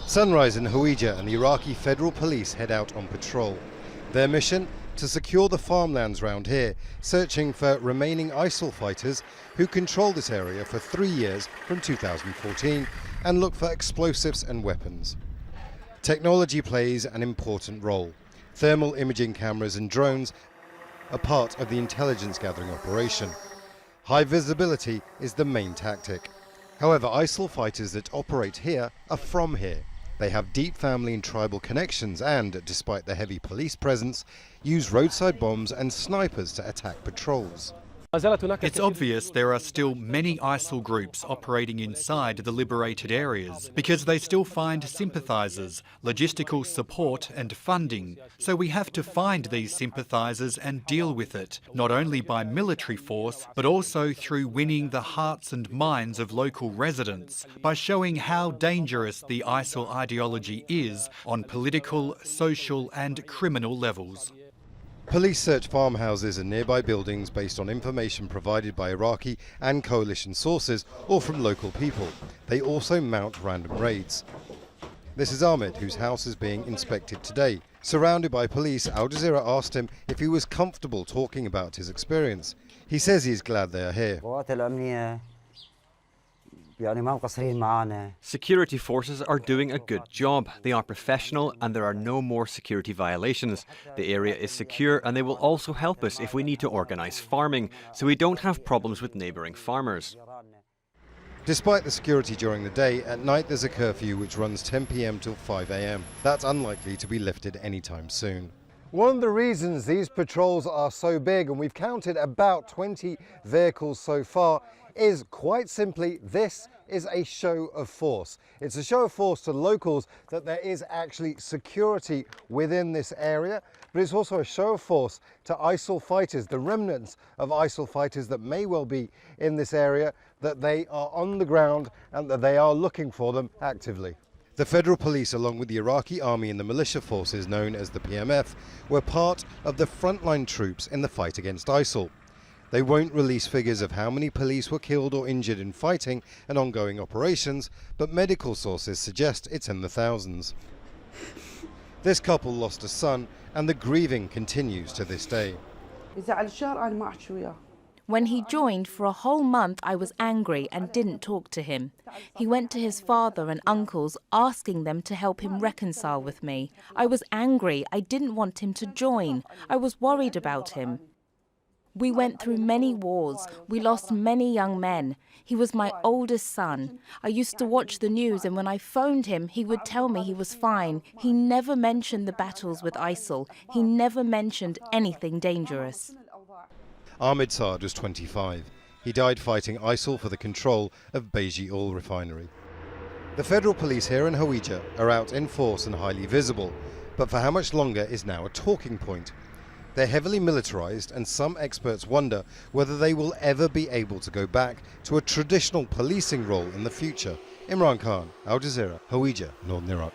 Sunrise in Hawija and the Iraqi Federal Police head out on patrol. Their mission? To secure the farmlands round here, searching for remaining ISIL fighters who control this area for 3 years from 2014 and look for explosives and weapons. Technology plays an important role. Thermal imaging cameras and drones are part of the intelligence gathering operation. High visibility is the main tactic. However, ISIL fighters that operate here are from here. They have deep family and tribal connections and, despite the heavy police presence, use roadside bombs and snipers to attack patrols. It's obvious there are still many ISIL groups operating inside the liberated areas because they still find sympathisers, logistical support and funding. So we have to find these sympathisers and deal with it, not only by military force, but also through winning the hearts and minds of local residents, by showing how dangerous the ISIL ideology is on political, social and criminal levels. Police search farmhouses and nearby buildings based on information provided by Iraqi and coalition sources or from local people. They also mount random raids. This is Ahmed, whose house is being inspected today. Surrounded by police, Al Jazeera asked him if he was comfortable talking about his experience. He says he's glad they are here. Security forces are doing a good job. They are professional and there are no more security violations. The area is secure and they will also help us if we need to organise farming, so we don't have problems with neighbouring farmers. Despite the security during the day, at night there's a curfew which runs 10 p.m. till 5 a.m. That's unlikely to be lifted anytime soon. One of the reasons these patrols are so big, and we've counted about 20 vehicles so far, is quite simply this is a show of force. It's a show of force to locals that there is actually security within this area, but it's also a show of force to ISIL fighters, the remnants of ISIL fighters that may well be in this area, that they are on the ground and that they are looking for them actively. The Federal Police, along with the Iraqi army and the militia forces known as the PMF, were part of the frontline troops in the fight against ISIL. They won't release figures of how many police were killed or injured in fighting and ongoing operations, but medical sources suggest it's in the thousands. This couple lost a son, and the grieving continues to this day. When he joined for a whole month, I was angry and didn't talk to him. He went to his father and uncles, asking them to help him reconcile with me. I was angry. I didn't want him to join. I was worried about him. We went through many wars. We lost many young men. He was my oldest son. I used to watch the news, and when I phoned him, he would tell me he was fine. He never mentioned the battles with ISIL. He never mentioned anything dangerous. Ahmed Saad was 25. He died fighting ISIL for the control of Beji oil refinery. The Federal Police here in Hawija are out in force and highly visible, but for how much longer is now a talking point. They're heavily militarized, and some experts wonder whether they will ever be able to go back to a traditional policing role in the future. Imran Khan, Al Jazeera, Hawija, Northern Iraq.